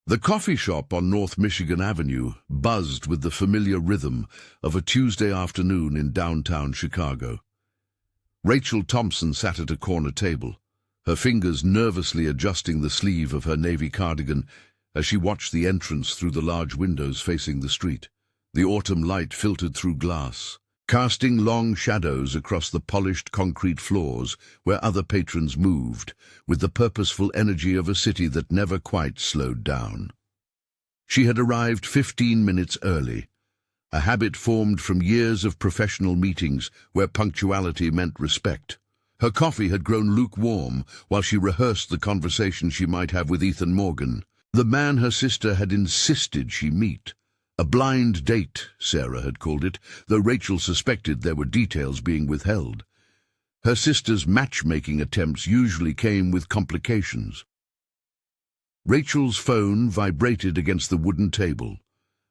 The coffee shop on North Michigan Avenue buzzed with the familiar rhythm of a Tuesday afternoon in downtown Chicago. Rachel Thompson sat at a corner table, her fingers nervously adjusting the sleeve of her navy cardigan as she watched the entrance through the large windows facing the street. The autumn light filtered through glass, casting long shadows across the polished concrete floors where other patrons moved, with the purposeful energy of a city that never quite slowed down. She had arrived 15 minutes early, a habit formed from years of professional meetings where punctuality meant respect. Her coffee had grown lukewarm while she rehearsed the conversation she might have with Ethan Morgan, the man her sister had insisted she meet. A blind date, Sarah had called it, though Rachel suspected there were details being withheld. Her sister's matchmaking attempts usually came with complications. Rachel's phone vibrated against the wooden table.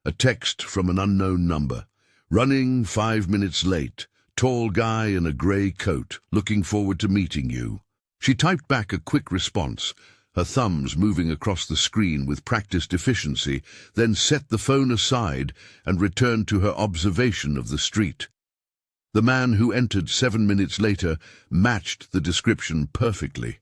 A text from an unknown number. "Running 5 minutes late. Tall guy in a grey coat. Looking forward to meeting you." She typed back a quick response, her thumbs moving across the screen with practiced efficiency, then set the phone aside and returned to her observation of the street. The man who entered 7 minutes later matched the description perfectly.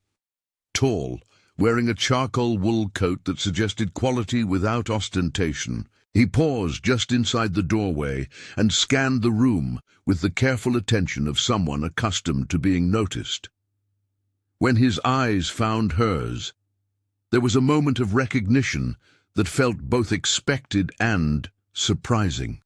Tall, wearing a charcoal wool coat that suggested quality without ostentation. He paused just inside the doorway and scanned the room with the careful attention of someone accustomed to being noticed. When his eyes found hers, there was a moment of recognition that felt both expected and surprising.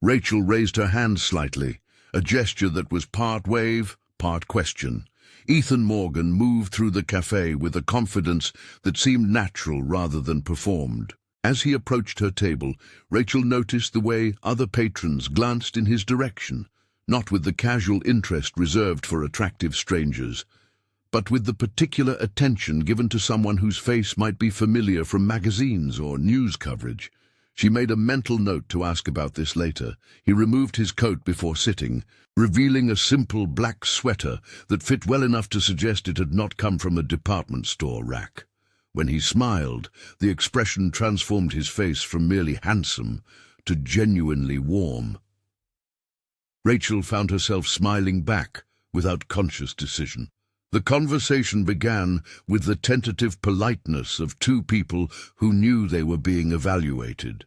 Rachel raised her hand slightly, a gesture that was part wave, part question. Ethan Morgan moved through the cafe with a confidence that seemed natural rather than performed. As he approached her table, Rachel noticed the way other patrons glanced in his direction, not with the casual interest reserved for attractive strangers, but with the particular attention given to someone whose face might be familiar from magazines or news coverage. She made a mental note to ask about this later. He removed his coat before sitting, revealing a simple black sweater that fit well enough to suggest it had not come from a department store rack. When he smiled, the expression transformed his face from merely handsome to genuinely warm. Rachel found herself smiling back without conscious decision. The conversation began with the tentative politeness of two people who knew they were being evaluated.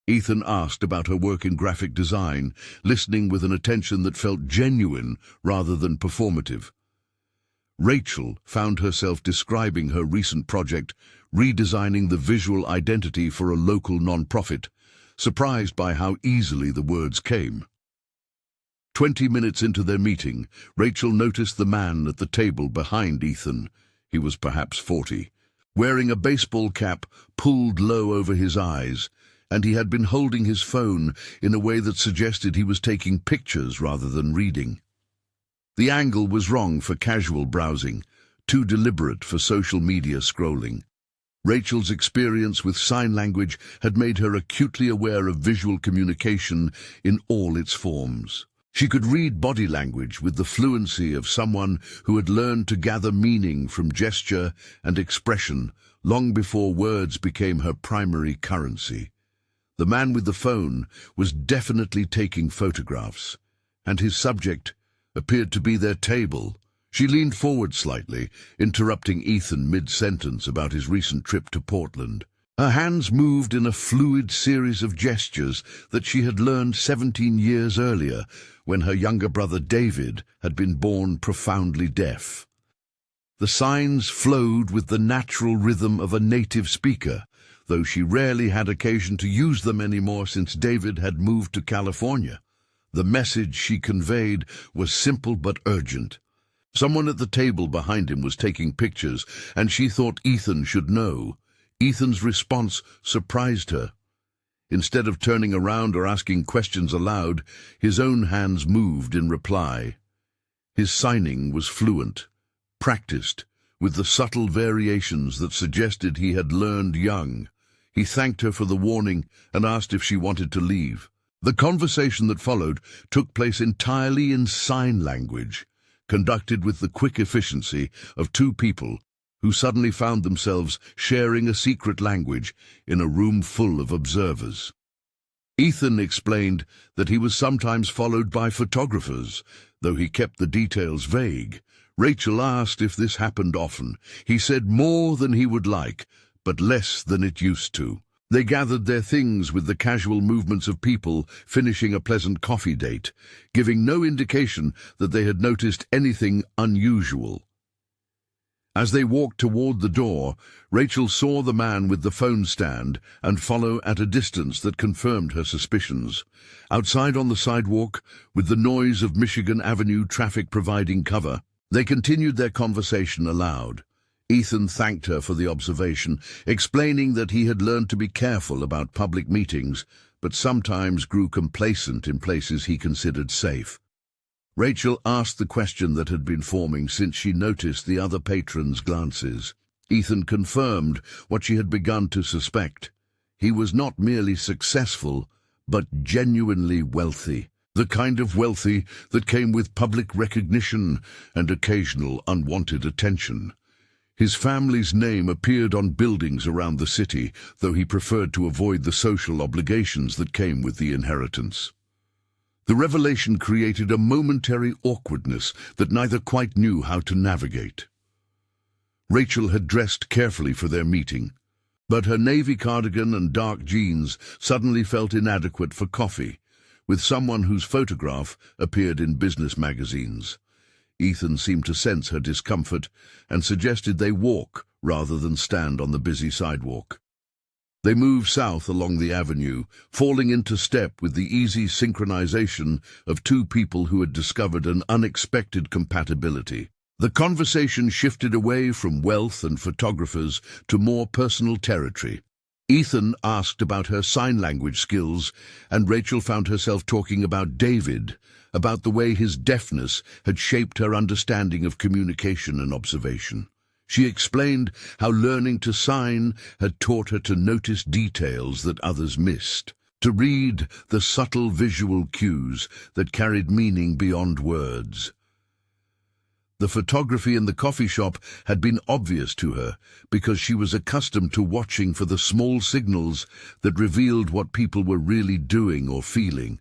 Ethan asked about her work in graphic design, listening with an attention that felt genuine rather than performative. Rachel found herself describing her recent project, redesigning the visual identity for a local non-profit, surprised by how easily the words came. 20 minutes into their meeting, Rachel noticed the man at the table behind Ethan. He was perhaps 40, wearing a baseball cap pulled low over his eyes, and he had been holding his phone in a way that suggested he was taking pictures rather than reading. The angle was wrong for casual browsing, too deliberate for social media scrolling. Rachel's experience with sign language had made her acutely aware of visual communication in all its forms. She could read body language with the fluency of someone who had learned to gather meaning from gesture and expression long before words became her primary currency. The man with the phone was definitely taking photographs, and his subject appeared to be their table. She leaned forward slightly, interrupting Ethan mid-sentence about his recent trip to Portland. Her hands moved in a fluid series of gestures that she had learned 17 years earlier, when her younger brother David had been born profoundly deaf. The signs flowed with the natural rhythm of a native speaker, though she rarely had occasion to use them anymore since David had moved to California. The message she conveyed was simple but urgent. Someone at the table behind him was taking pictures, and she thought Ethan should know. Ethan's response surprised her. Instead of turning around or asking questions aloud, his own hands moved in reply. His signing was fluent, practiced, with the subtle variations that suggested he had learned young. He thanked her for the warning and asked if she wanted to leave. The conversation that followed took place entirely in sign language, conducted with the quick efficiency of two people who suddenly found themselves sharing a secret language in a room full of observers. Ethan explained that he was sometimes followed by photographers, though he kept the details vague. Rachel asked if this happened often. He said more than he would like, but less than it used to. They gathered their things with the casual movements of people finishing a pleasant coffee date, giving no indication that they had noticed anything unusual. As they walked toward the door, Rachel saw the man with the phone stand and follow at a distance that confirmed her suspicions. Outside on the sidewalk, with the noise of Michigan Avenue traffic providing cover, they continued their conversation aloud. Ethan thanked her for the observation, explaining that he had learned to be careful about public meetings, but sometimes grew complacent in places he considered safe. Rachel asked the question that had been forming since she noticed the other patrons' glances. Ethan confirmed what she had begun to suspect. He was not merely successful, but genuinely wealthy. The kind of wealthy that came with public recognition and occasional unwanted attention. His family's name appeared on buildings around the city, though he preferred to avoid the social obligations that came with the inheritance. The revelation created a momentary awkwardness that neither quite knew how to navigate. Rachel had dressed carefully for their meeting, but her navy cardigan and dark jeans suddenly felt inadequate for coffee, with someone whose photograph appeared in business magazines. Ethan seemed to sense her discomfort and suggested they walk rather than stand on the busy sidewalk. They moved south along the avenue, falling into step with the easy synchronization of two people who had discovered an unexpected compatibility. The conversation shifted away from wealth and photographers to more personal territory. Ethan asked about her sign language skills, and Rachel found herself talking about David, about the way his deafness had shaped her understanding of communication and observation. She explained how learning to sign had taught her to notice details that others missed, to read the subtle visual cues that carried meaning beyond words. The photography in the coffee shop had been obvious to her because she was accustomed to watching for the small signals that revealed what people were really doing or feeling.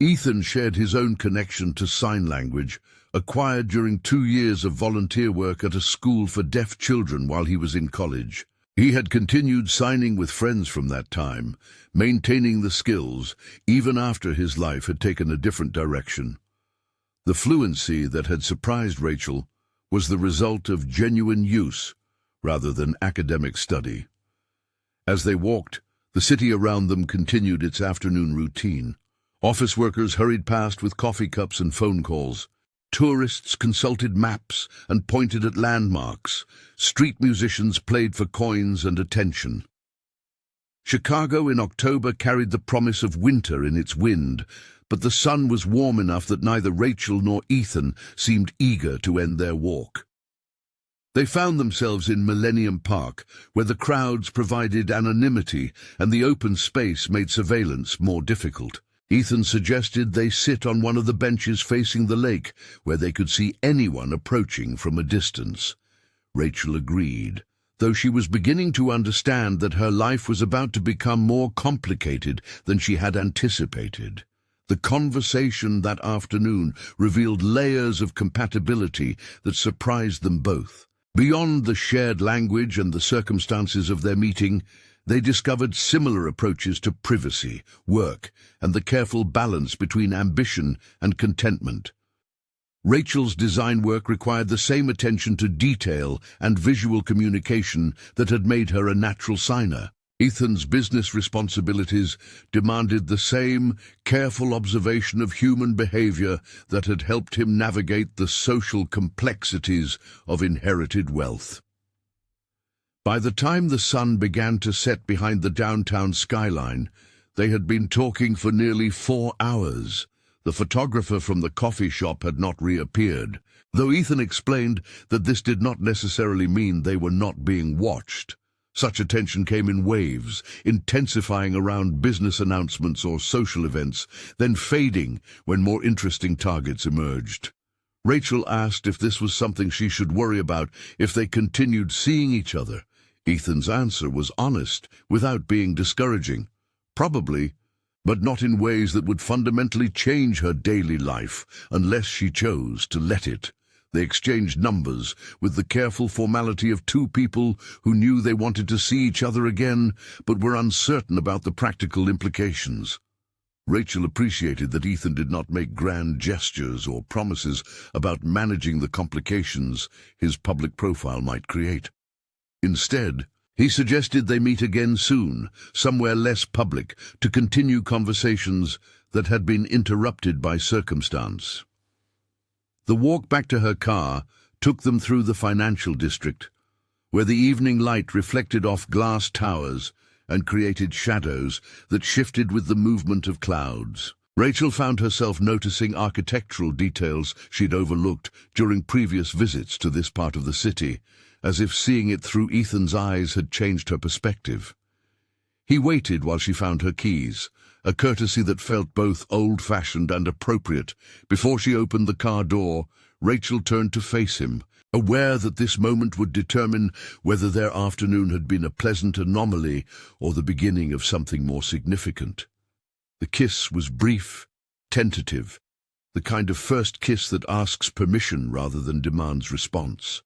Ethan shared his own connection to sign language, acquired during 2 years of volunteer work at a school for deaf children while he was in college. He had continued signing with friends from that time, maintaining the skills even after his life had taken a different direction. The fluency that had surprised Rachel was the result of genuine use rather than academic study. As they walked, the city around them continued its afternoon routine. Office workers hurried past with coffee cups and phone calls. Tourists consulted maps and pointed at landmarks. Street musicians played for coins and attention. Chicago in October carried the promise of winter in its wind, but the sun was warm enough that neither Rachel nor Ethan seemed eager to end their walk. They found themselves in Millennium Park, where the crowds provided anonymity and the open space made surveillance more difficult. Ethan suggested they sit on one of the benches facing the lake, where they could see anyone approaching from a distance. Rachel agreed, though she was beginning to understand that her life was about to become more complicated than she had anticipated. The conversation that afternoon revealed layers of compatibility that surprised them both. Beyond the shared language and the circumstances of their meeting, they discovered similar approaches to privacy, work, and the careful balance between ambition and contentment. Rachel's design work required the same attention to detail and visual communication that had made her a natural signer. Ethan's business responsibilities demanded the same careful observation of human behavior that had helped him navigate the social complexities of inherited wealth. By the time the sun began to set behind the downtown skyline, they had been talking for nearly 4 hours. The photographer from the coffee shop had not reappeared, though Ethan explained that this did not necessarily mean they were not being watched. Such attention came in waves, intensifying around business announcements or social events, then fading when more interesting targets emerged. Rachel asked if this was something she should worry about if they continued seeing each other. Ethan's answer was honest, without being discouraging. Probably, but not in ways that would fundamentally change her daily life, unless she chose to let it. They exchanged numbers with the careful formality of two people who knew they wanted to see each other again, but were uncertain about the practical implications. Rachel appreciated that Ethan did not make grand gestures or promises about managing the complications his public profile might create. Instead, he suggested they meet again soon, somewhere less public, to continue conversations that had been interrupted by circumstance. The walk back to her car took them through the financial district, where the evening light reflected off glass towers and created shadows that shifted with the movement of clouds. Rachel found herself noticing architectural details she'd overlooked during previous visits to this part of the city, as if seeing it through Ethan's eyes had changed her perspective. He waited while she found her keys, a courtesy that felt both old-fashioned and appropriate. Before she opened the car door, Rachel turned to face him, aware that this moment would determine whether their afternoon had been a pleasant anomaly or the beginning of something more significant. The kiss was brief, tentative, the kind of first kiss that asks permission rather than demands response.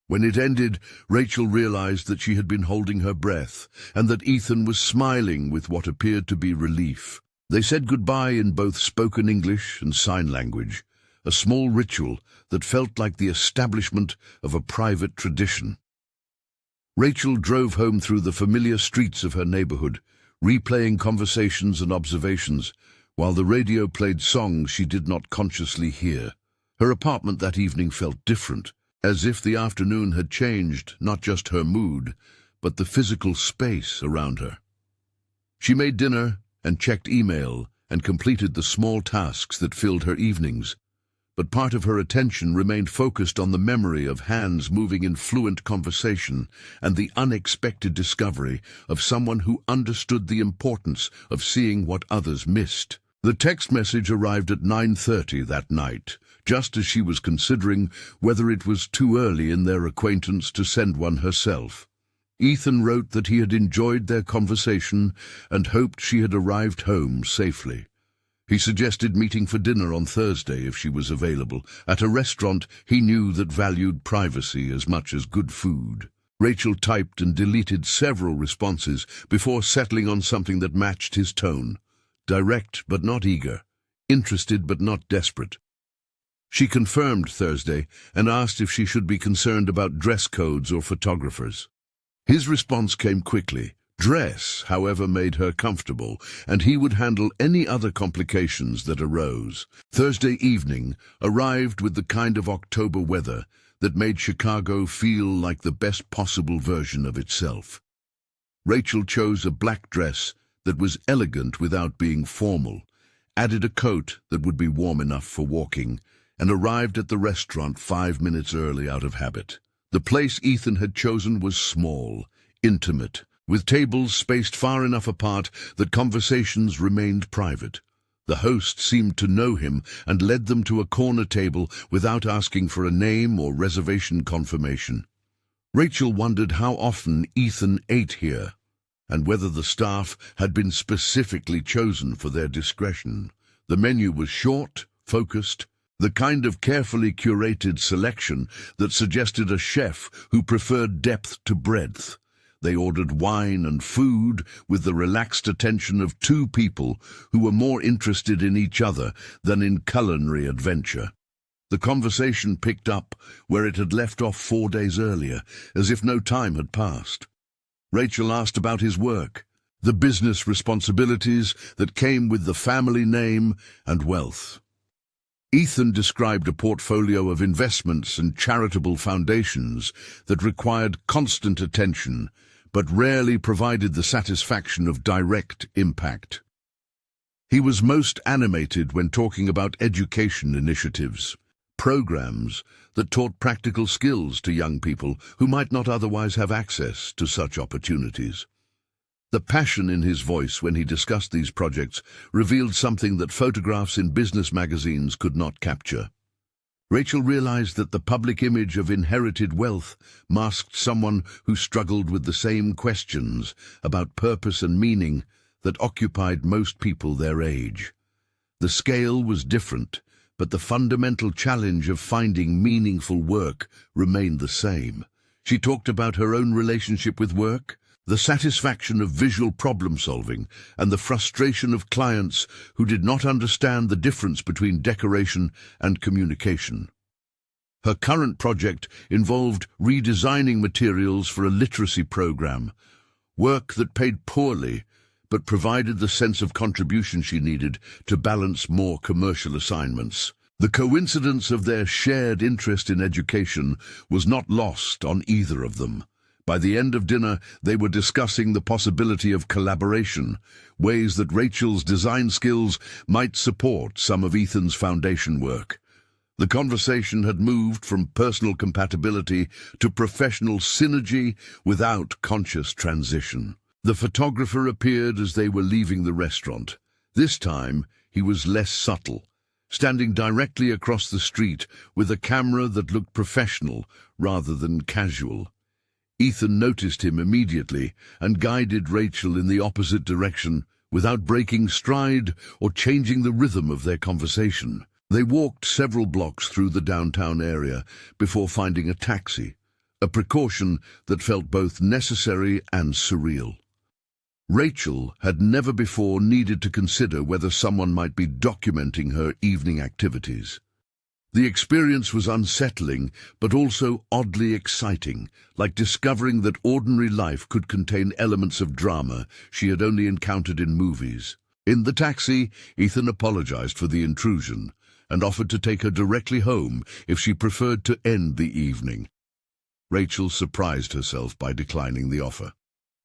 When it ended, Rachel realized that she had been holding her breath, and that Ethan was smiling with what appeared to be relief. They said goodbye in both spoken English and sign language, a small ritual that felt like the establishment of a private tradition. Rachel drove home through the familiar streets of her neighborhood, replaying conversations and observations, while the radio played songs she did not consciously hear. Her apartment that evening felt different, as if the afternoon had changed not just her mood, but the physical space around her. She made dinner and checked email and completed the small tasks that filled her evenings, but part of her attention remained focused on the memory of hands moving in fluent conversation and the unexpected discovery of someone who understood the importance of seeing what others missed. The text message arrived at 9:30 that night, just as she was considering whether it was too early in their acquaintance to send one herself. Ethan wrote that he had enjoyed their conversation and hoped she had arrived home safely. He suggested meeting for dinner on Thursday if she was available, at a restaurant he knew that valued privacy as much as good food. Rachel typed and deleted several responses before settling on something that matched his tone. Direct but not eager, interested but not desperate. She confirmed Thursday and asked if she should be concerned about dress codes or photographers. His response came quickly. Dress, however, made her comfortable, and he would handle any other complications that arose. Thursday evening arrived with the kind of October weather that made Chicago feel like the best possible version of itself. Rachel chose a black dress that was elegant without being formal, added a coat that would be warm enough for walking, and arrived at the restaurant 5 minutes early out of habit. The place Ethan had chosen was small, intimate, with tables spaced far enough apart that conversations remained private. The host seemed to know him and led them to a corner table without asking for a name or reservation confirmation. Rachel wondered how often Ethan ate here, and whether the staff had been specifically chosen for their discretion. The menu was short, focused, the kind of carefully curated selection that suggested a chef who preferred depth to breadth. They ordered wine and food with the relaxed attention of two people who were more interested in each other than in culinary adventure. The conversation picked up where it had left off 4 days earlier, as if no time had passed. Rachel asked about his work, the business responsibilities that came with the family name and wealth. Ethan described a portfolio of investments and charitable foundations that required constant attention, but rarely provided the satisfaction of direct impact. He was most animated when talking about education initiatives, programs that taught practical skills to young people who might not otherwise have access to such opportunities. The passion in his voice when he discussed these projects revealed something that photographs in business magazines could not capture. Rachel realized that the public image of inherited wealth masked someone who struggled with the same questions about purpose and meaning that occupied most people their age. The scale was different, but the fundamental challenge of finding meaningful work remained the same. She talked about her own relationship with work, the satisfaction of visual problem-solving, and the frustration of clients who did not understand the difference between decoration and communication. Her current project involved redesigning materials for a literacy program, work that paid poorly but provided the sense of contribution she needed to balance more commercial assignments. The coincidence of their shared interest in education was not lost on either of them. By the end of dinner, they were discussing the possibility of collaboration, ways that Rachel's design skills might support some of Ethan's foundation work. The conversation had moved from personal compatibility to professional synergy without conscious transition. The photographer appeared as they were leaving the restaurant. This time, he was less subtle, standing directly across the street with a camera that looked professional rather than casual. Ethan noticed him immediately and guided Rachel in the opposite direction without breaking stride or changing the rhythm of their conversation. They walked several blocks through the downtown area before finding a taxi, a precaution that felt both necessary and surreal. Rachel had never before needed to consider whether someone might be documenting her evening activities. The experience was unsettling, but also oddly exciting, like discovering that ordinary life could contain elements of drama she had only encountered in movies. In the taxi, Ethan apologized for the intrusion and offered to take her directly home if she preferred to end the evening. Rachel surprised herself by declining the offer.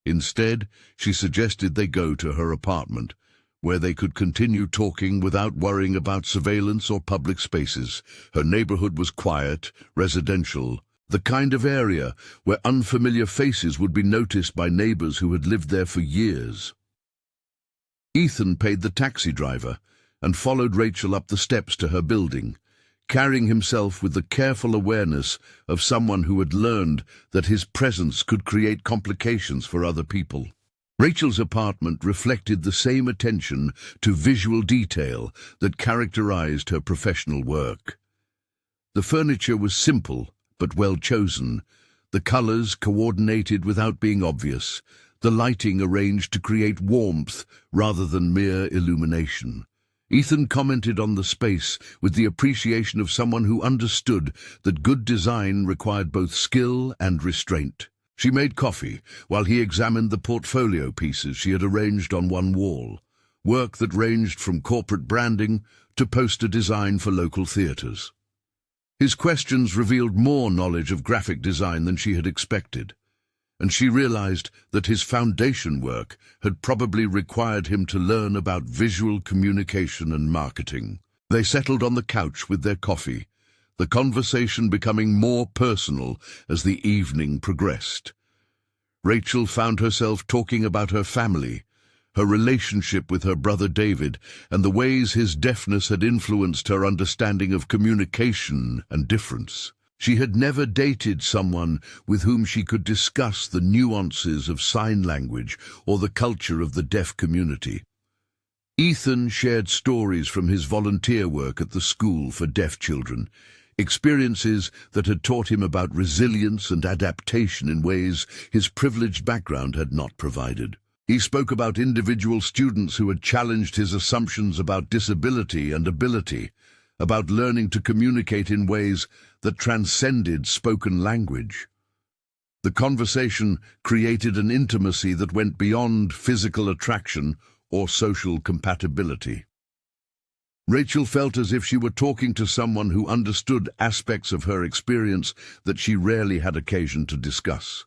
Instead, she suggested they go to her apartment, where they could continue talking without worrying about surveillance or public spaces. Her neighborhood was quiet, residential, the kind of area where unfamiliar faces would be noticed by neighbors who had lived there for years. Ethan paid the taxi driver and followed Rachel up the steps to her building, carrying himself with the careful awareness of someone who had learned that his presence could create complications for other people. Rachel's apartment reflected the same attention to visual detail that characterized her professional work. The furniture was simple but well chosen, the colors coordinated without being obvious, the lighting arranged to create warmth rather than mere illumination. Ethan commented on the space with the appreciation of someone who understood that good design required both skill and restraint. She made coffee while he examined the portfolio pieces she had arranged on one wall, work that ranged from corporate branding to poster design for local theaters. His questions revealed more knowledge of graphic design than she had expected, and she realized that his foundation work had probably required him to learn about visual communication and marketing. They settled on the couch with their coffee, the conversation becoming more personal as the evening progressed. Rachel found herself talking about her family, her relationship with her brother David, and the ways his deafness had influenced her understanding of communication and difference. She had never dated someone with whom she could discuss the nuances of sign language or the culture of the deaf community. Ethan shared stories from his volunteer work at the school for deaf children, experiences that had taught him about resilience and adaptation in ways his privileged background had not provided. He spoke about individual students who had challenged his assumptions about disability and ability, about learning to communicate in ways that transcended spoken language. The conversation created an intimacy that went beyond physical attraction or social compatibility. Rachel felt as if she were talking to someone who understood aspects of her experience that she rarely had occasion to discuss.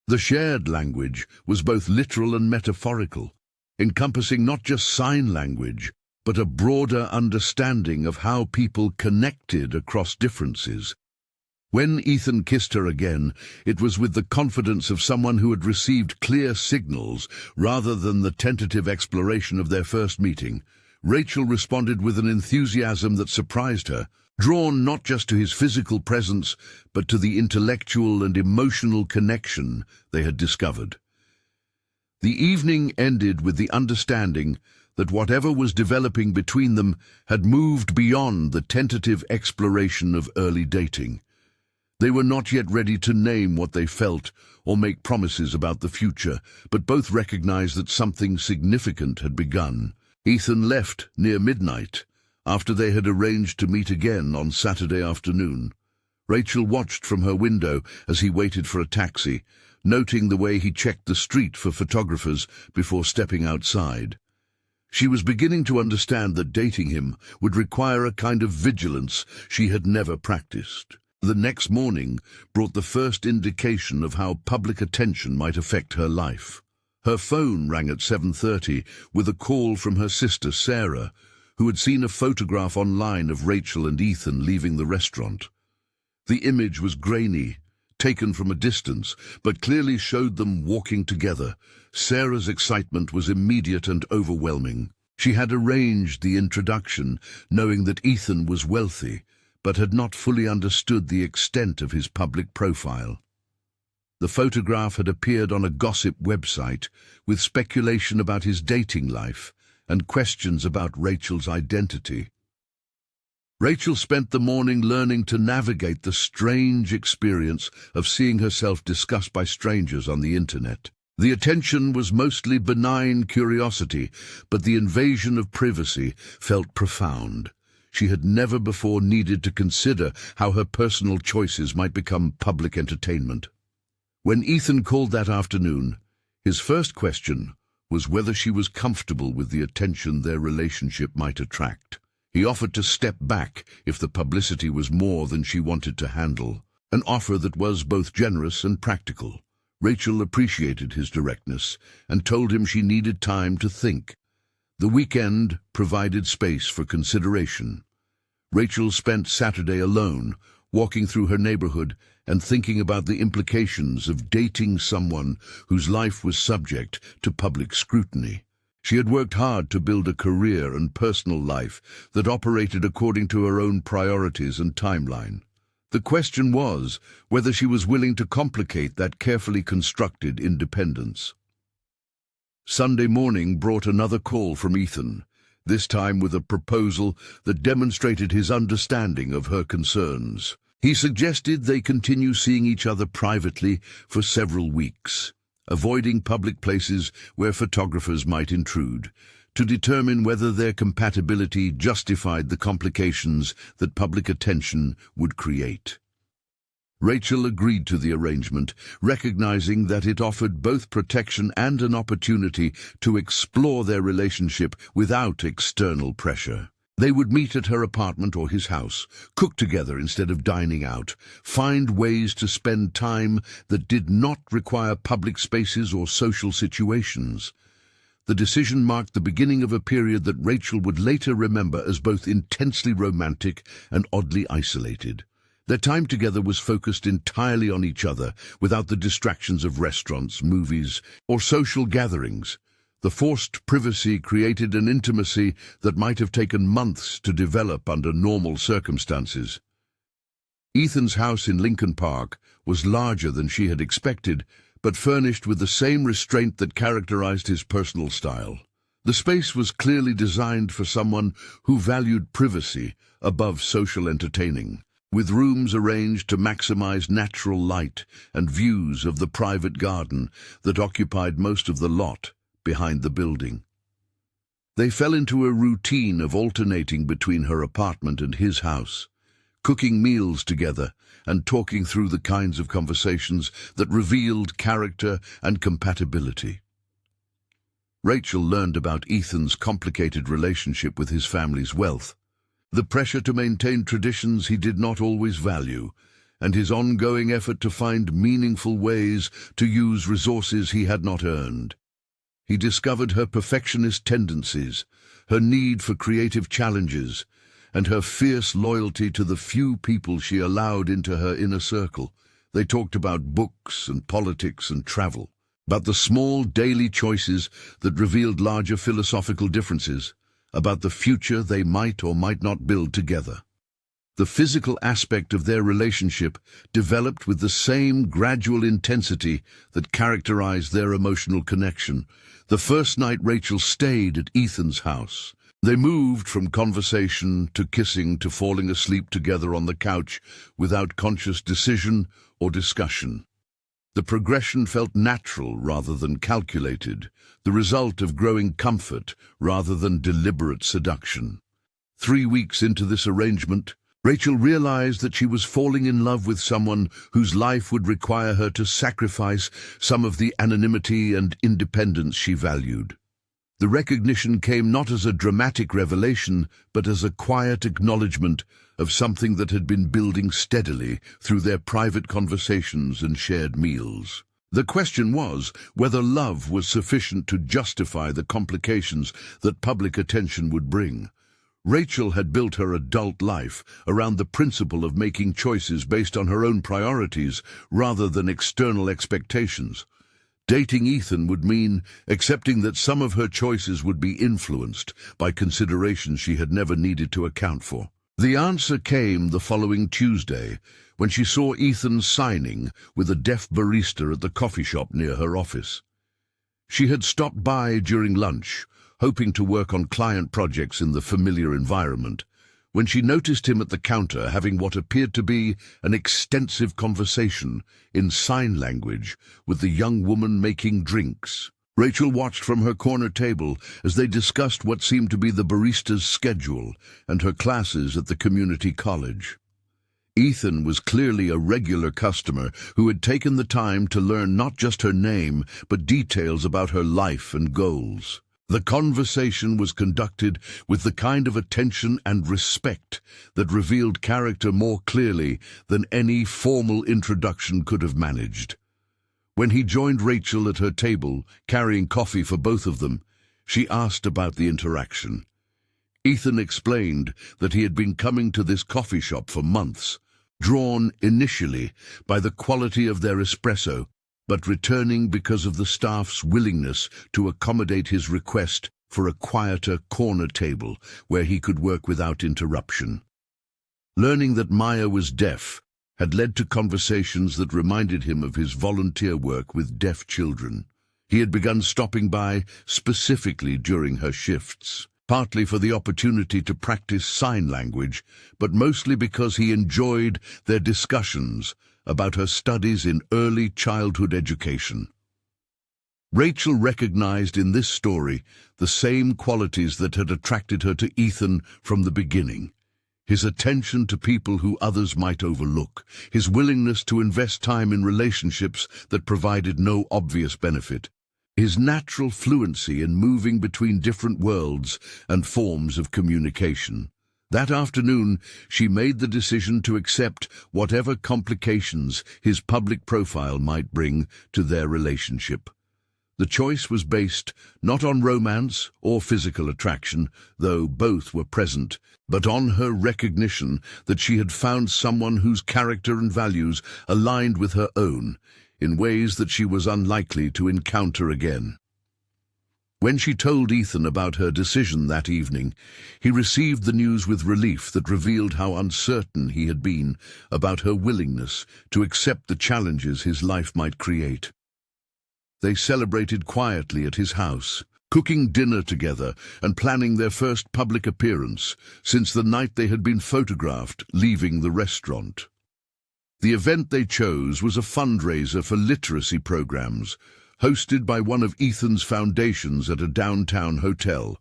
The shared language was both literal and metaphorical, encompassing not just sign language, but a broader understanding of how people connected across differences. When Ethan kissed her again, it was with the confidence of someone who had received clear signals rather than the tentative exploration of their first meeting. Rachel responded with an enthusiasm that surprised her, drawn not just to his physical presence, but to the intellectual and emotional connection they had discovered. The evening ended with the understanding that whatever was developing between them had moved beyond the tentative exploration of early dating. They were not yet ready to name what they felt or make promises about the future, but both recognized that something significant had begun. Ethan left near midnight, after they had arranged to meet again on Saturday afternoon. Rachel watched from her window as he waited for a taxi, noting the way he checked the street for photographers before stepping outside. She was beginning to understand that dating him would require a kind of vigilance she had never practiced. The next morning brought the first indication of how public attention might affect her life. Her phone rang at 7:30 with a call from her sister Sarah, who had seen a photograph online of Rachel and Ethan leaving the restaurant. The image was grainy, taken from a distance, but clearly showed them walking together. Sarah's excitement was immediate and overwhelming. She had arranged the introduction, knowing that Ethan was wealthy, but had not fully understood the extent of his public profile. The photograph had appeared on a gossip website, with speculation about his dating life and questions about Rachel's identity. Rachel spent the morning learning to navigate the strange experience of seeing herself discussed by strangers on the internet. The attention was mostly benign curiosity, but the invasion of privacy felt profound. She had never before needed to consider how her personal choices might become public entertainment. When Ethan called that afternoon, his first question was whether she was comfortable with the attention their relationship might attract. He offered to step back if the publicity was more than she wanted to handle, an offer that was both generous and practical. Rachel appreciated his directness and told him she needed time to think. The weekend provided space for consideration. Rachel spent Saturday alone, walking through her neighborhood and thinking about the implications of dating someone whose life was subject to public scrutiny. She had worked hard to build a career and personal life that operated according to her own priorities and timeline. The question was whether she was willing to complicate that carefully constructed independence. Sunday morning brought another call from Ethan, this time with a proposal that demonstrated his understanding of her concerns. He suggested they continue seeing each other privately for several weeks, avoiding public places where photographers might intrude, to determine whether their compatibility justified the complications that public attention would create. Rachel agreed to the arrangement, recognizing that it offered both protection and an opportunity to explore their relationship without external pressure. They would meet at her apartment or his house, cook together instead of dining out, find ways to spend time that did not require public spaces or social situations. The decision marked the beginning of a period that Rachel would later remember as both intensely romantic and oddly isolated. Their time together was focused entirely on each other, without the distractions of restaurants, movies, or social gatherings. The forced privacy created an intimacy that might have taken months to develop under normal circumstances. Ethan's house in Lincoln Park was larger than she had expected, but furnished with the same restraint that characterized his personal style. The space was clearly designed for someone who valued privacy above social entertaining, with rooms arranged to maximize natural light and views of the private garden that occupied most of the lot behind the building. They fell into a routine of alternating between her apartment and his house, cooking meals together and talking through the kinds of conversations that revealed character and compatibility. Rachel learned about Ethan's complicated relationship with his family's wealth, the pressure to maintain traditions he did not always value, and his ongoing effort to find meaningful ways to use resources he had not earned. He discovered her perfectionist tendencies, her need for creative challenges, and her fierce loyalty to the few people she allowed into her inner circle. They talked about books and politics and travel, about the small daily choices that revealed larger philosophical differences. about the future they might or might not build together. The physical aspect of their relationship developed with the same gradual intensity that characterized their emotional connection. The first night Rachel stayed at Ethan's house. They moved from conversation to kissing to falling asleep together on the couch without conscious decision or discussion. The progression felt natural rather than calculated, the result of growing comfort rather than deliberate seduction. 3 weeks into this arrangement, Rachel realized that she was falling in love with someone whose life would require her to sacrifice some of the anonymity and independence she valued. The recognition came not as a dramatic revelation, but as a quiet acknowledgement of something that had been building steadily through their private conversations and shared meals. The question was whether love was sufficient to justify the complications that public attention would bring. Rachel had built her adult life around the principle of making choices based on her own priorities rather than external expectations. Dating Ethan would mean accepting that some of her choices would be influenced by considerations she had never needed to account for. The answer came the following Tuesday, when she saw Ethan signing with a deaf barista at the coffee shop near her office. She had stopped by during lunch, hoping to work on client projects in the familiar environment, when she noticed him at the counter having what appeared to be an extensive conversation in sign language with the young woman making drinks. Rachel watched from her corner table as they discussed what seemed to be the barista's schedule and her classes at the community college. Ethan was clearly a regular customer who had taken the time to learn not just her name, but details about her life and goals. The conversation was conducted with the kind of attention and respect that revealed character more clearly than any formal introduction could have managed. When he joined Rachel at her table, carrying coffee for both of them, she asked about the interaction. Ethan explained that he had been coming to this coffee shop for months, drawn initially by the quality of their espresso, but returning because of the staff's willingness to accommodate his request for a quieter corner table where he could work without interruption. Learning that Maya was deaf had led to conversations that reminded him of his volunteer work with deaf children. He had begun stopping by specifically during her shifts, partly for the opportunity to practice sign language, but mostly because he enjoyed their discussions about her studies in early childhood education. Rachel recognized in this story the same qualities that had attracted her to Ethan from the beginning. His attention to people who others might overlook, his willingness to invest time in relationships that provided no obvious benefit, his natural fluency in moving between different worlds and forms of communication. That afternoon, she made the decision to accept whatever complications his public profile might bring to their relationship. The choice was based not on romance or physical attraction, though both were present, but on her recognition that she had found someone whose character and values aligned with her own, in ways that she was unlikely to encounter again. When she told Ethan about her decision that evening, he received the news with relief that revealed how uncertain he had been about her willingness to accept the challenges his life might create. They celebrated quietly at his house, cooking dinner together and planning their first public appearance since the night they had been photographed leaving the restaurant. The event they chose was a fundraiser for literacy programs, hosted by one of Ethan's foundations at a downtown hotel.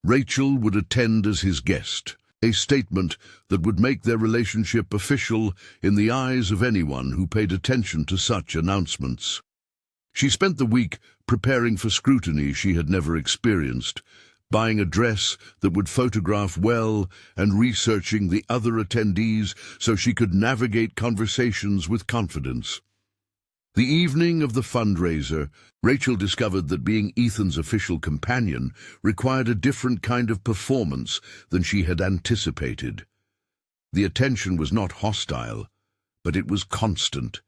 Rachel would attend as his guest, a statement that would make their relationship official in the eyes of anyone who paid attention to such announcements. She spent the week preparing for scrutiny she had never experienced, buying a dress that would photograph well and researching the other attendees so she could navigate conversations with confidence. The evening of the fundraiser, Rachel discovered that being Ethan's official companion required a different kind of performance than she had anticipated. The attention was not hostile, but it was constant,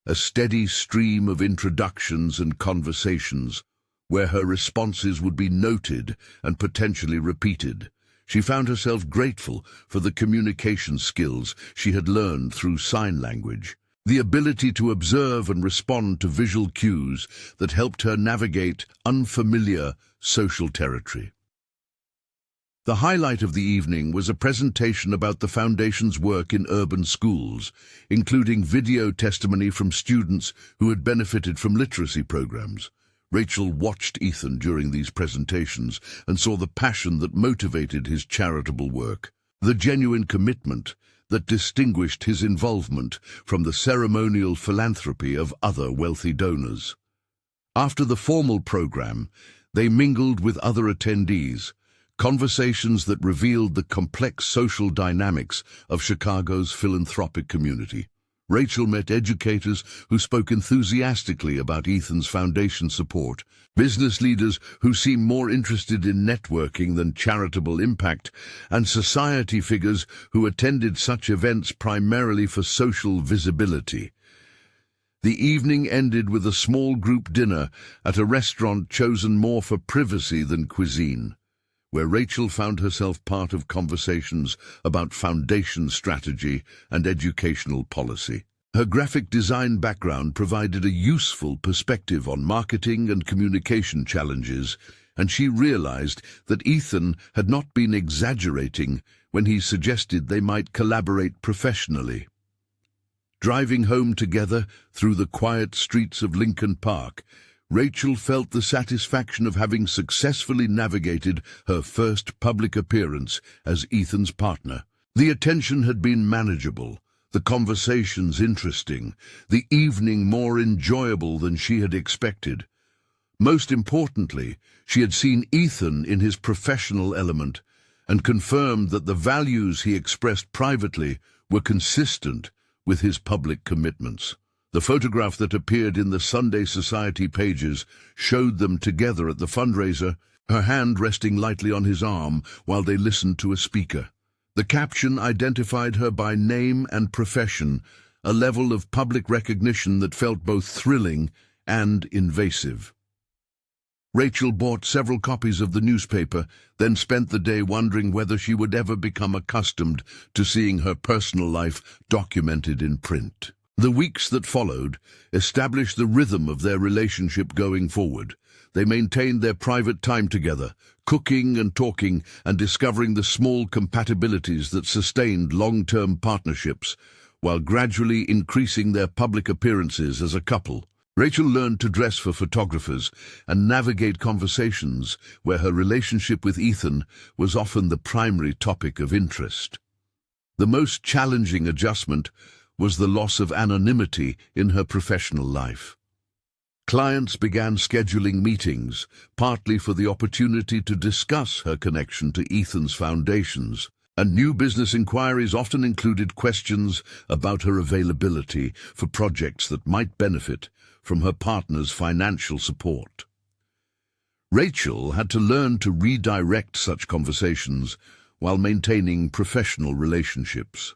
a steady stream of introductions and conversations, where her responses would be noted and potentially repeated. She found herself grateful for the communication skills she had learned through sign language, the ability to observe and respond to visual cues that helped her navigate unfamiliar social territory. The highlight of the evening was a presentation about the Foundation's work in urban schools, including video testimony from students who had benefited from literacy programs. Rachel watched Ethan during these presentations and saw the passion that motivated his charitable work, the genuine commitment that distinguished his involvement from the ceremonial philanthropy of other wealthy donors. After the formal program, they mingled with other attendees, conversations that revealed the complex social dynamics of Chicago's philanthropic community. Rachel met educators who spoke enthusiastically about Ethan's foundation support, business leaders who seemed more interested in networking than charitable impact, and society figures who attended such events primarily for social visibility. The evening ended with a small group dinner at a restaurant chosen more for privacy than cuisine, where Rachel found herself part of conversations about foundation strategy and educational policy. Her graphic design background provided a useful perspective on marketing and communication challenges, and she realized that Ethan had not been exaggerating when he suggested they might collaborate professionally. Driving home together through the quiet streets of Lincoln Park, Rachel felt the satisfaction of having successfully navigated her first public appearance as Ethan's partner. The attention had been manageable, the conversations interesting, the evening more enjoyable than she had expected. Most importantly, she had seen Ethan in his professional element and confirmed that the values he expressed privately were consistent with his public commitments. The photograph that appeared in the Sunday Society pages showed them together at the fundraiser, her hand resting lightly on his arm while they listened to a speaker. The caption identified her by name and profession, a level of public recognition that felt both thrilling and invasive. Rachel bought several copies of the newspaper, then spent the day wondering whether she would ever become accustomed to seeing her personal life documented in print. The weeks that followed established the rhythm of their relationship going forward. They maintained their private time together, cooking and talking and discovering the small compatibilities that sustained long-term partnerships, while gradually increasing their public appearances as a couple. Rachel learned to dress for photographers and navigate conversations where her relationship with Ethan was often the primary topic of interest. The most challenging adjustment was the loss of anonymity in her professional life. Clients began scheduling meetings, partly for the opportunity to discuss her connection to Ethan's foundations, and new business inquiries often included questions about her availability for projects that might benefit from her partner's financial support. Rachel had to learn to redirect such conversations while maintaining professional relationships.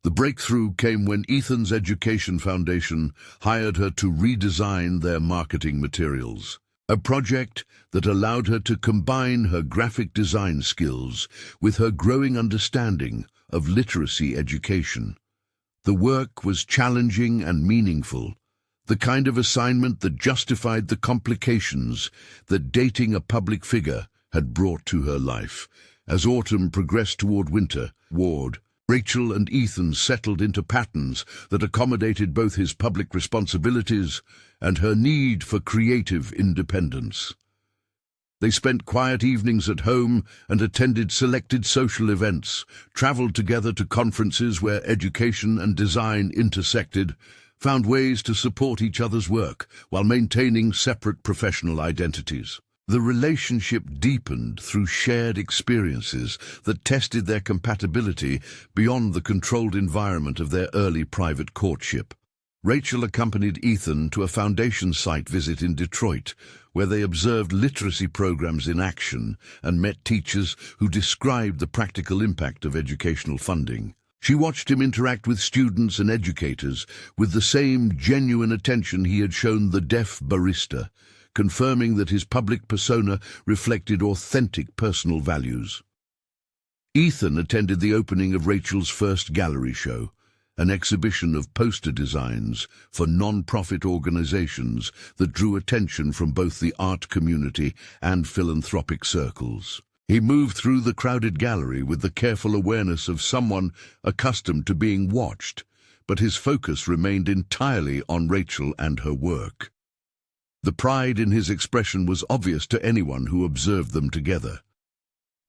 The breakthrough came when Ethan's Education Foundation hired her to redesign their marketing materials, a project that allowed her to combine her graphic design skills with her growing understanding of literacy education. The work was challenging and meaningful, the kind of assignment that justified the complications that dating a public figure had brought to her life. As autumn progressed toward winter, Rachel and Ethan settled into patterns that accommodated both his public responsibilities and her need for creative independence. They spent quiet evenings at home and attended selected social events, traveled together to conferences where education and design intersected, found ways to support each other's work while maintaining separate professional identities. The relationship deepened through shared experiences that tested their compatibility beyond the controlled environment of their early private courtship. Rachel accompanied Ethan to a foundation site visit in Detroit, where they observed literacy programs in action and met teachers who described the practical impact of educational funding. She watched him interact with students and educators with the same genuine attention he had shown the deaf barista, confirming that his public persona reflected authentic personal values. Ethan attended the opening of Rachel's first gallery show, an exhibition of poster designs for non-profit organizations that drew attention from both the art community and philanthropic circles. He moved through the crowded gallery with the careful awareness of someone accustomed to being watched, but his focus remained entirely on Rachel and her work. The pride in his expression was obvious to anyone who observed them together.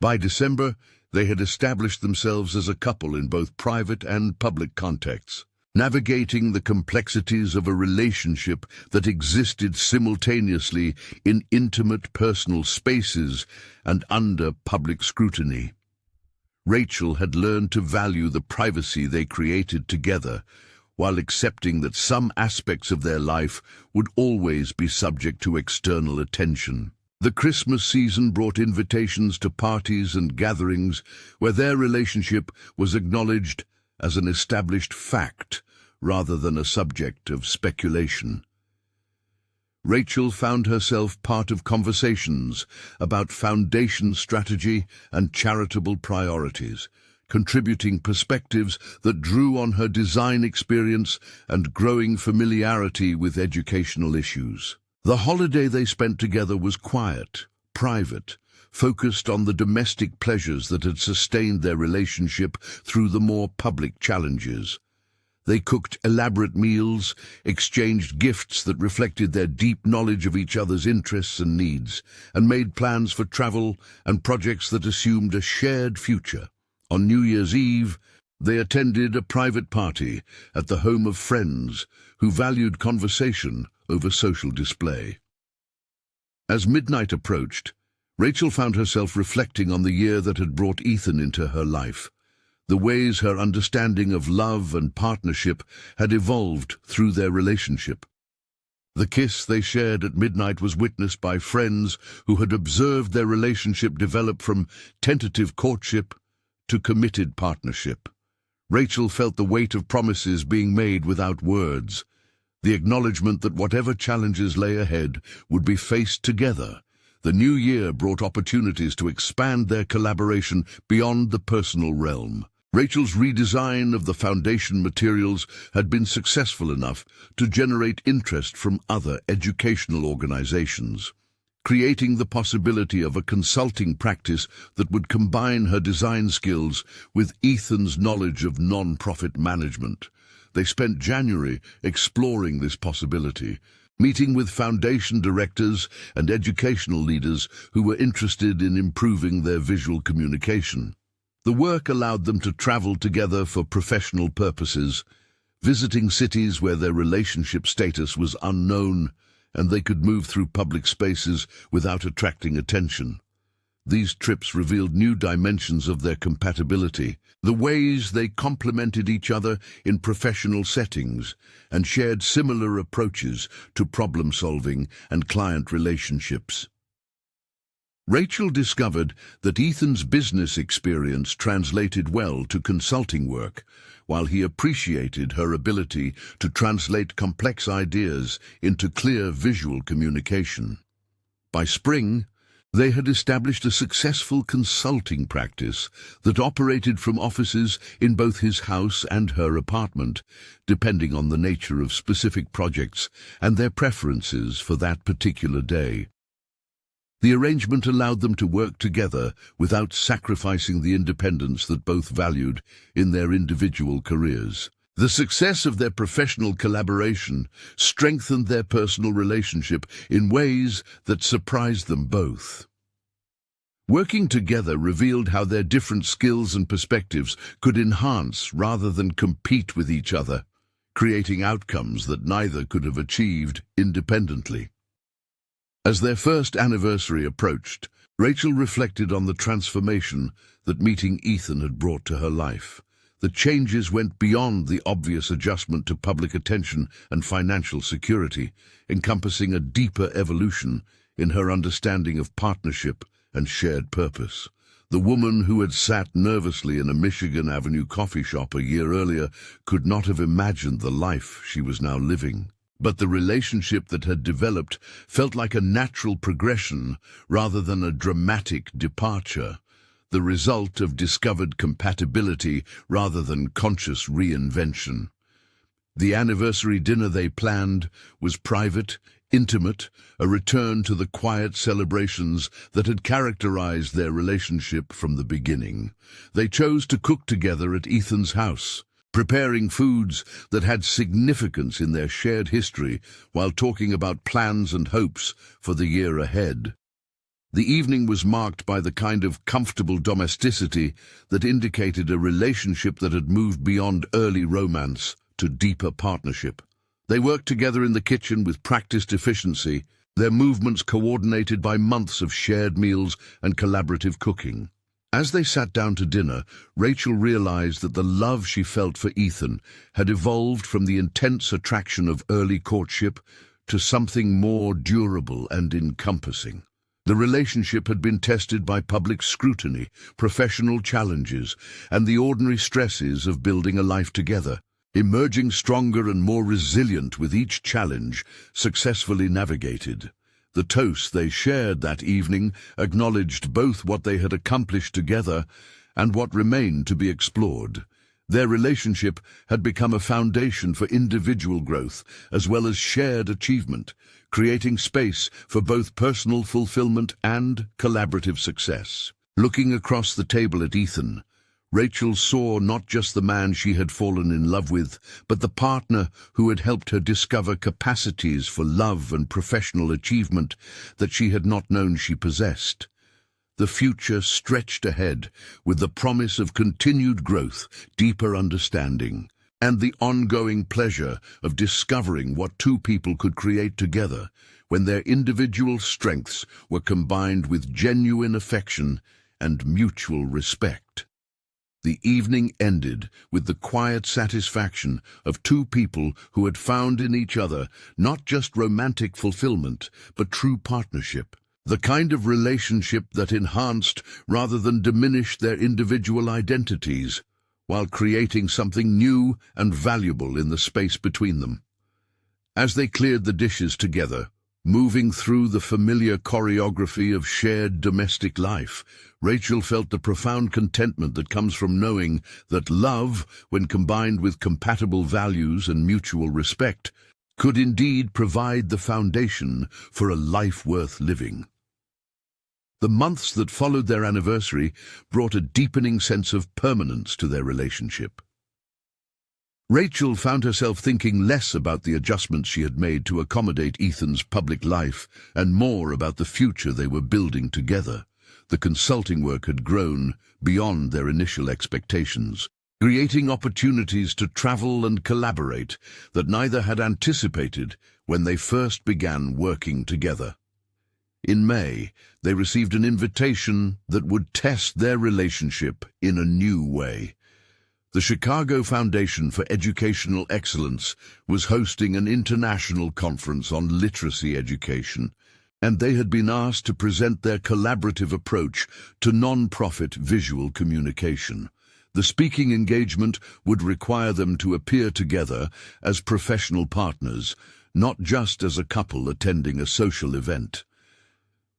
By December, they had established themselves as a couple in both private and public contexts, navigating the complexities of a relationship that existed simultaneously in intimate personal spaces and under public scrutiny. Rachel had learned to value the privacy they created together, while accepting that some aspects of their life would always be subject to external attention. The Christmas season brought invitations to parties and gatherings where their relationship was acknowledged as an established fact rather than a subject of speculation. Rachel found herself part of conversations about foundation strategy and charitable priorities, contributing perspectives that drew on her design experience and growing familiarity with educational issues. The holiday they spent together was quiet, private, focused on the domestic pleasures that had sustained their relationship through the more public challenges. They cooked elaborate meals, exchanged gifts that reflected their deep knowledge of each other's interests and needs, and made plans for travel and projects that assumed a shared future. On New Year's Eve, they attended a private party at the home of friends who valued conversation over social display. As midnight approached, Rachel found herself reflecting on the year that had brought Ethan into her life, the ways her understanding of love and partnership had evolved through their relationship. The kiss they shared at midnight was witnessed by friends who had observed their relationship develop from tentative courtship to committed partnership. Rachel felt the weight of promises being made without words, the acknowledgement that whatever challenges lay ahead would be faced together. The new year brought opportunities to expand their collaboration beyond the personal realm. Rachel's redesign of the foundation materials had been successful enough to generate interest from other educational organizations, creating the possibility of a consulting practice that would combine her design skills with Ethan's knowledge of non-profit management. They spent January exploring this possibility, meeting with foundation directors and educational leaders who were interested in improving their visual communication. The work allowed them to travel together for professional purposes, visiting cities where their relationship status was unknown and they could move through public spaces without attracting attention. These trips revealed new dimensions of their compatibility, the ways they complemented each other in professional settings and shared similar approaches to problem-solving and client relationships. Rachel discovered that Ethan's business experience translated well to consulting work, while he appreciated her ability to translate complex ideas into clear visual communication. By spring, they had established a successful consulting practice that operated from offices in both his house and her apartment, depending on the nature of specific projects and their preferences for that particular day. The arrangement allowed them to work together without sacrificing the independence that both valued in their individual careers. The success of their professional collaboration strengthened their personal relationship in ways that surprised them both. Working together revealed how their different skills and perspectives could enhance rather than compete with each other, creating outcomes that neither could have achieved independently. As their first anniversary approached, Rachel reflected on the transformation that meeting Ethan had brought to her life. The changes went beyond the obvious adjustment to public attention and financial security, encompassing a deeper evolution in her understanding of partnership and shared purpose. The woman who had sat nervously in a Michigan Avenue coffee shop a year earlier could not have imagined the life she was now living. But the relationship that had developed felt like a natural progression rather than a dramatic departure, the result of discovered compatibility rather than conscious reinvention. The anniversary dinner they planned was private, intimate, a return to the quiet celebrations that had characterized their relationship from the beginning. They chose to cook together at Ethan's house, preparing foods that had significance in their shared history while talking about plans and hopes for the year ahead. The evening was marked by the kind of comfortable domesticity that indicated a relationship that had moved beyond early romance to deeper partnership. They worked together in the kitchen with practiced efficiency, their movements coordinated by months of shared meals and collaborative cooking. As they sat down to dinner, Rachel realized that the love she felt for Ethan had evolved from the intense attraction of early courtship to something more durable and encompassing. The relationship had been tested by public scrutiny, professional challenges, and the ordinary stresses of building a life together. Emerging stronger and more resilient with each challenge successfully navigated. The toast they shared that evening acknowledged both what they had accomplished together and what remained to be explored. Their relationship had become a foundation for individual growth as well as shared achievement, creating space for both personal fulfillment and collaborative success. Looking across the table at Ethan, Rachel saw not just the man she had fallen in love with, but the partner who had helped her discover capacities for love and professional achievement that she had not known she possessed. The future stretched ahead with the promise of continued growth, deeper understanding, and the ongoing pleasure of discovering what two people could create together when their individual strengths were combined with genuine affection and mutual respect. The evening ended with the quiet satisfaction of two people who had found in each other not just romantic fulfillment, but true partnership, the kind of relationship that enhanced rather than diminished their individual identities, while creating something new and valuable in the space between them. As they cleared the dishes together, moving through the familiar choreography of shared domestic life, Rachel felt the profound contentment that comes from knowing that love, when combined with compatible values and mutual respect, could indeed provide the foundation for a life worth living. The months that followed their anniversary brought a deepening sense of permanence to their relationship. Rachel found herself thinking less about the adjustments she had made to accommodate Ethan's public life and more about the future they were building together. The consulting work had grown beyond their initial expectations, creating opportunities to travel and collaborate that neither had anticipated when they first began working together. In May, they received an invitation that would test their relationship in a new way. The Chicago Foundation for Educational Excellence was hosting an international conference on literacy education, and they had been asked to present their collaborative approach to non-profit visual communication. The speaking engagement would require them to appear together as professional partners, not just as a couple attending a social event.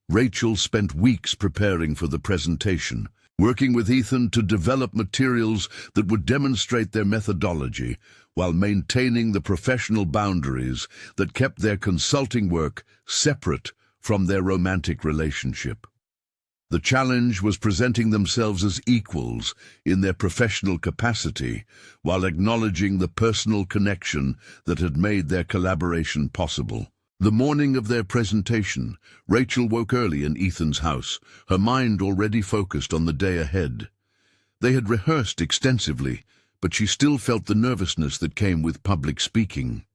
Rachel spent weeks preparing for the presentation, working with Ethan to develop materials that would demonstrate their methodology while maintaining the professional boundaries that kept their consulting work separate from their romantic relationship. The challenge was presenting themselves as equals in their professional capacity while acknowledging the personal connection that had made their collaboration possible. The morning of their presentation, Rachel woke early in Ethan's house, her mind already focused on the day ahead. They had rehearsed extensively, but she still felt the nervousness that came with public speaking.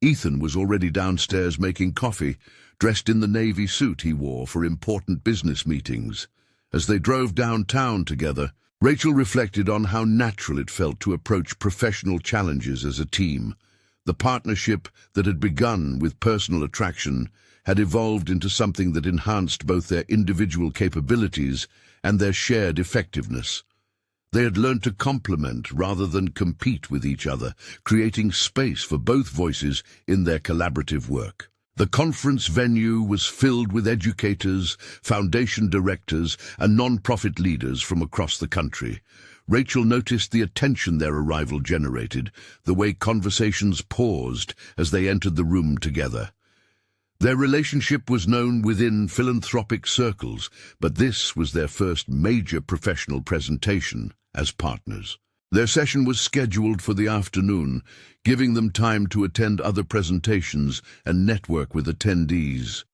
Ethan was already downstairs making coffee, dressed in the navy suit he wore for important business meetings. As they drove downtown together, Rachel reflected on how natural it felt to approach professional challenges as a team. The partnership that had begun with personal attraction had evolved into something that enhanced both their individual capabilities and their shared effectiveness. They had learned to complement rather than compete with each other, creating space for both voices in their collaborative work. The conference venue was filled with educators, foundation directors, and non-profit leaders from across the country. Rachel noticed the attention their arrival generated, the way conversations paused as they entered the room together. Their relationship was known within philanthropic circles, but this was their first major professional presentation as partners. Their session was scheduled for the afternoon, giving them time to attend other presentations and network with attendees.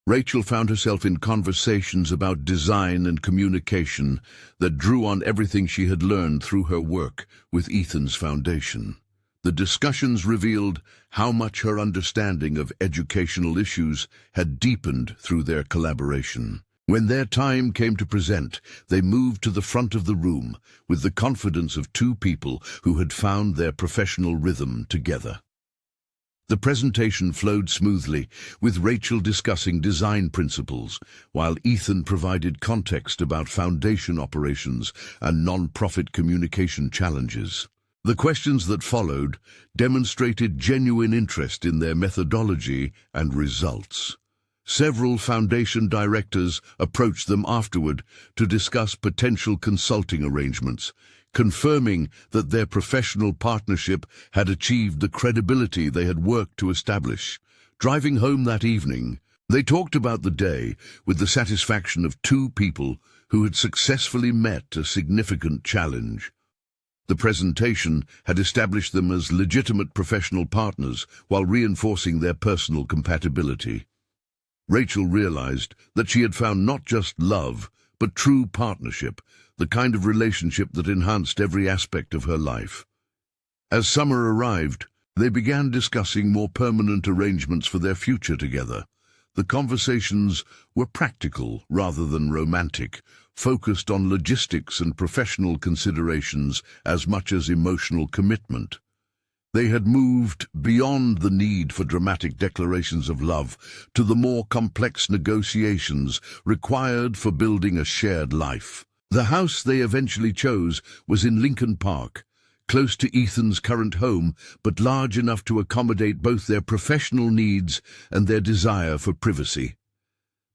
Rachel found herself in conversations about design and communication that drew on everything she had learned through her work with Ethan's foundation. The discussions revealed how much her understanding of educational issues had deepened through their collaboration. When their time came to present, they moved to the front of the room with the confidence of two people who had found their professional rhythm together. The presentation flowed smoothly, with Rachel discussing design principles, while Ethan provided context about foundation operations and non-profit communication challenges. The questions that followed demonstrated genuine interest in their methodology and results. Several foundation directors approached them afterward to discuss potential consulting arrangements, confirming that their professional partnership had achieved the credibility they had worked to establish. Driving home that evening, they talked about the day with the satisfaction of two people who had successfully met a significant challenge. The presentation had established them as legitimate professional partners while reinforcing their personal compatibility. Rachel realized that she had found not just love, but true partnership, the kind of relationship that enhanced every aspect of her life. As summer arrived, they began discussing more permanent arrangements for their future together. The conversations were practical rather than romantic, focused on logistics and professional considerations as much as emotional commitment. They had moved beyond the need for dramatic declarations of love to the more complex negotiations required for building a shared life. The house they eventually chose was in Lincoln Park, close to Ethan's current home, but large enough to accommodate both their professional needs and their desire for privacy.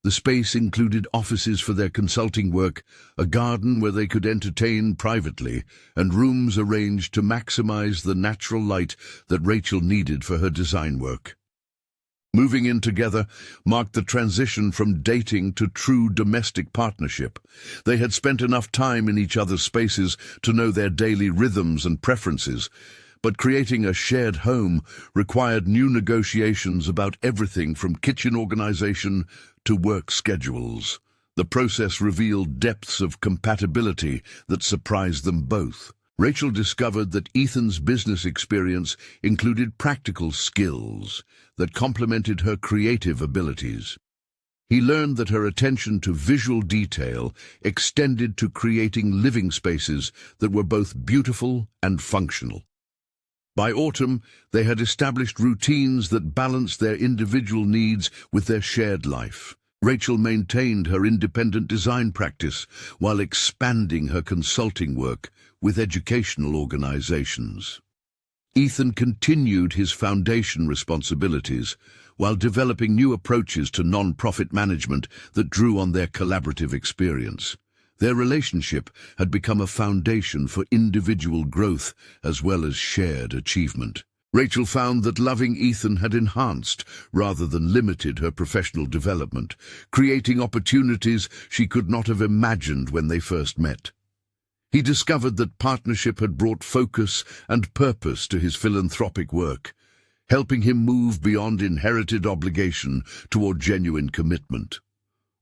The space included offices for their consulting work, a garden where they could entertain privately, and rooms arranged to maximize the natural light that Rachel needed for her design work. Moving in together marked the transition from dating to true domestic partnership. They had spent enough time in each other's spaces to know their daily rhythms and preferences, but creating a shared home required new negotiations about everything from kitchen organization to work schedules. The process revealed depths of compatibility that surprised them both. Rachel discovered that Ethan's business experience included practical skills that complemented her creative abilities. He learned that her attention to visual detail extended to creating living spaces that were both beautiful and functional. By autumn, they had established routines that balanced their individual needs with their shared life. Rachel maintained her independent design practice while expanding her consulting work with educational organizations. Ethan continued his foundation responsibilities while developing new approaches to non-profit management that drew on their collaborative experience. Their relationship had become a foundation for individual growth as well as shared achievement. Rachel found that loving Ethan had enhanced rather than limited her professional development, creating opportunities she could not have imagined when they first met. He discovered that partnership had brought focus and purpose to his philanthropic work, helping him move beyond inherited obligation toward genuine commitment.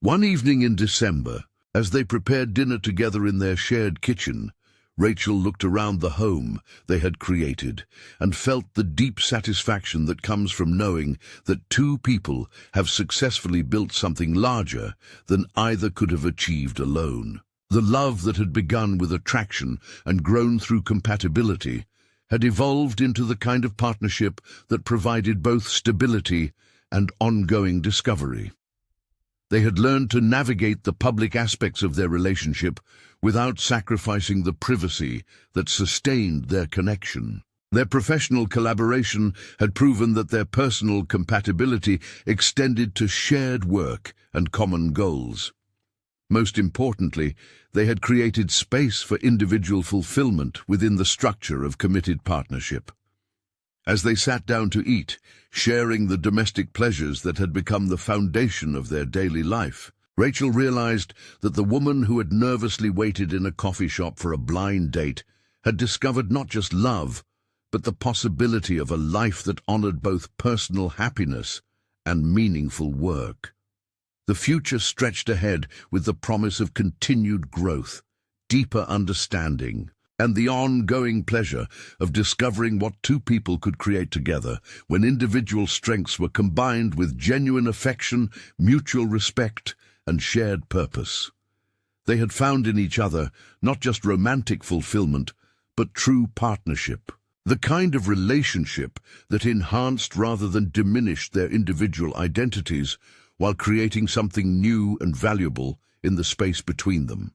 One evening in December, as they prepared dinner together in their shared kitchen, Rachel looked around the home they had created and felt the deep satisfaction that comes from knowing that two people have successfully built something larger than either could have achieved alone. The love that had begun with attraction and grown through compatibility had evolved into the kind of partnership that provided both stability and ongoing discovery. They had learned to navigate the public aspects of their relationship without sacrificing the privacy that sustained their connection. Their professional collaboration had proven that their personal compatibility extended to shared work and common goals. Most importantly, they had created space for individual fulfillment within the structure of committed partnership. As they sat down to eat, sharing the domestic pleasures that had become the foundation of their daily life, Rachel realized that the woman who had nervously waited in a coffee shop for a blind date had discovered not just love, but the possibility of a life that honored both personal happiness and meaningful work. The future stretched ahead with the promise of continued growth, deeper understanding, and the ongoing pleasure of discovering what two people could create together when individual strengths were combined with genuine affection, mutual respect, and shared purpose. They had found in each other not just romantic fulfillment, but true partnership. The kind of relationship that enhanced rather than diminished their individual identities while creating something new and valuable in the space between them.